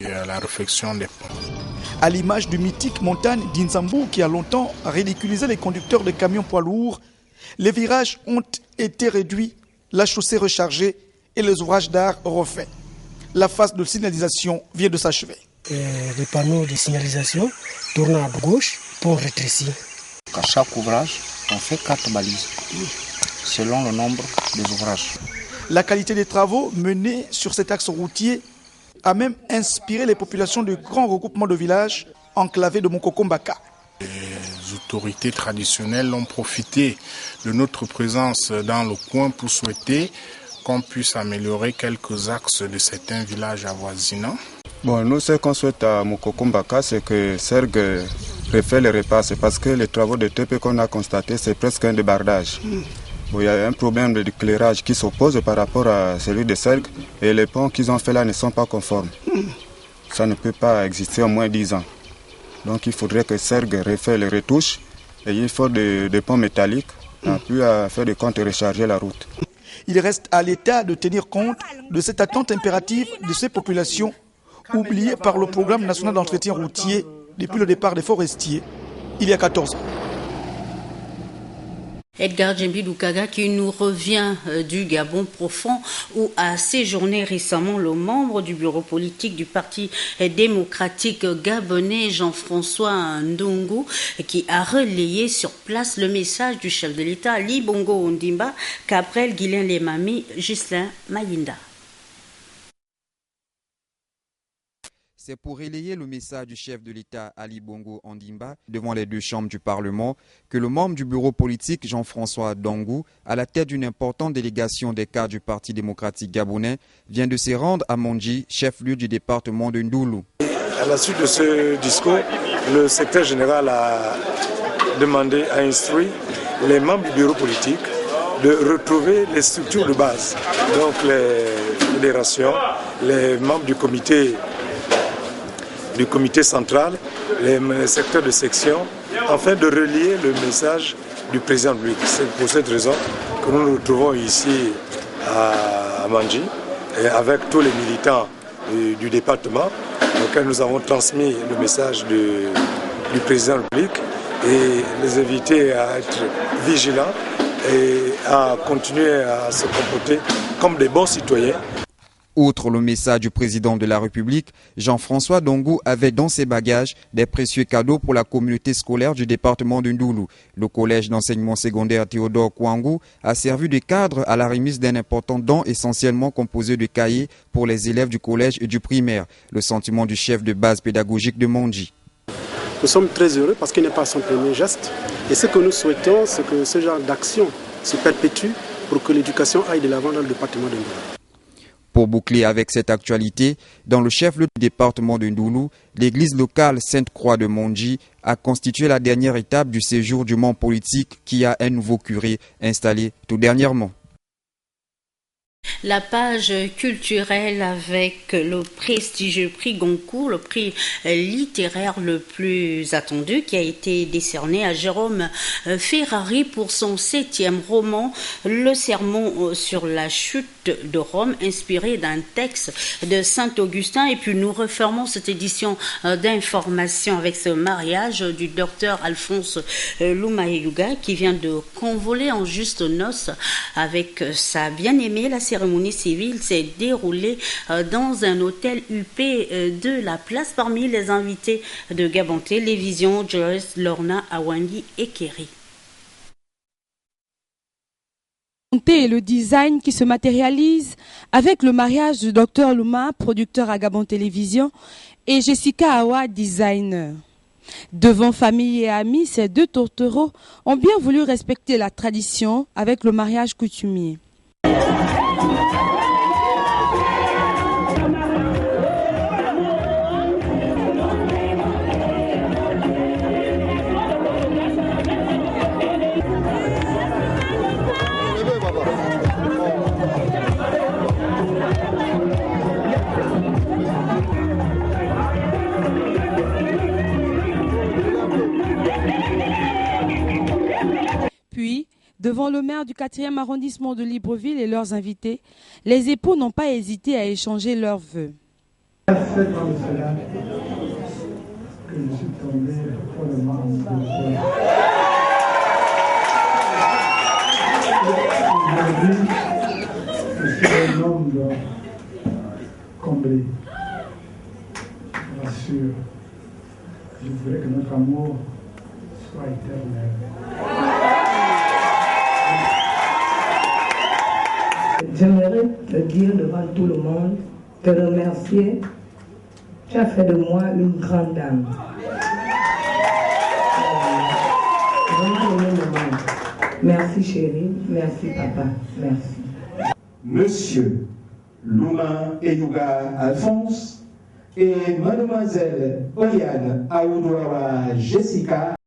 La réfection des ponts. À l'image du mythique montagne d'Inzambu qui a longtemps ridiculisé les conducteurs de camions poids lourds, les virages ont été réduits, la chaussée rechargée et les ouvrages d'art refaits. La phase de signalisation vient de s'achever. Les panneaux de signalisation tournent à gauche, pont rétréci. À chaque ouvrage, on fait 4 balises, selon le nombre des ouvrages. La qualité des travaux menés sur cet axe routier a même inspiré les populations du grand regroupement de villages enclavés de Mokokombaka. Les autorités traditionnelles ont profité de notre présence dans le coin pour souhaiter qu'on puisse améliorer quelques axes de certains villages avoisinants. Bon, nous, ce qu'on souhaite à Mokokombaka, c'est que Sergue refait les repas. C'est parce que les travaux de TP qu'on a constatés, c'est presque un débardage. Bon, il y a un problème d'éclairage qui s'oppose par rapport à celui de Sergue et les ponts qu'ils ont fait là ne sont pas conformes. Ça ne peut pas exister au moins 10 ans. Donc il faudrait que Sergue refait les retouches et il faut des ponts métalliques puis à faire des comptes et recharger la route. Il reste à l'État de tenir compte de cette attente impérative de ces populations oubliées par le programme national d'entretien routier depuis le départ des forestiers il y a 14 ans. Edgar Djembi Doukaga qui nous revient du Gabon profond où a séjourné récemment le membre du bureau politique du Parti démocratique gabonais Jean-François Ndongo qui a relayé sur place le message du chef de l'État Ali Bongo Ondimba qu'après Guilain Lemami, Ghislain Mayinda. C'est pour relayer le message du chef de l'État Ali Bongo Ondimba devant les deux chambres du Parlement que le membre du bureau politique Jean-François Ndongo, à la tête d'une importante délégation des cadres du Parti démocratique gabonais, vient de se rendre à Mondji, chef-lieu du département de Ndoulou. À la suite de ce discours, le secrétaire général a demandé, a instruit les membres du bureau politique de retrouver les structures de base, donc les fédérations, les membres du comité central, les secteurs de section, afin de relier le message du président de l'État. C'est pour cette raison que nous nous retrouvons ici à Mandji, avec tous les militants du département, auxquels nous avons transmis le message du président de la République et les inviter à être vigilants et à continuer à se comporter comme des bons citoyens. Outre le message du président de la République, Jean-François Ndongo avait dans ses bagages des précieux cadeaux pour la communauté scolaire du département de Ndoulou. Le collège d'enseignement secondaire Théodore Kouangou a servi de cadre à la remise d'un important don essentiellement composé de cahiers pour les élèves du collège et du primaire. Le sentiment du chef de base pédagogique de Mondji. Nous sommes très heureux parce qu'il n'est pas son premier geste. Et ce que nous souhaitons, c'est que ce genre d'action se perpétue pour que l'éducation aille de l'avant dans le département de Ndoulou. Pour boucler avec cette actualité, dans le chef-lieu du département de Ndoulou, l'église locale Sainte-Croix de Mondji a constitué la dernière étape du séjour du monde politique qui a un nouveau curé installé tout dernièrement. La page culturelle avec le prestigieux prix Goncourt, le prix littéraire le plus attendu qui a été décerné à Jérôme Ferrari pour son 7e roman, Le Sermon sur la chute de Rome, inspiré d'un texte de Saint-Augustin. Et puis nous refermons cette édition d'information avec ce mariage du docteur Alphonse Loumaïouga qui vient de convoler en juste noces avec sa bien-aimée. La cérémonie civile s'est déroulée dans un hôtel UP de la place. Parmi les invités de Gabon Télévision, Joyce, Lorna, Awandi et Kerry. Et le design qui se matérialise avec le mariage du Dr Louma, producteur à Gabon Télévision, et Jessica Awa, designer. Devant famille et amis, ces deux tourtereaux ont bien voulu respecter la tradition avec le mariage coutumier. Puis, devant le maire du 4e arrondissement de Libreville et leurs invités, les époux n'ont pas hésité à échanger leurs vœux. 7 ans de cela que je suis tombé follement amoureux. Aujourd'hui, je suis un homme comblé. Je rassure. Je voudrais que notre amour soit éternel. J'aimerais te dire devant tout le monde, te remercier. Tu as fait de moi une grande dame. Vraiment le moment. Merci chérie, merci papa, merci. Monsieur Louma Eyouga Alphonse et mademoiselle Oriane Aoudoua Jessica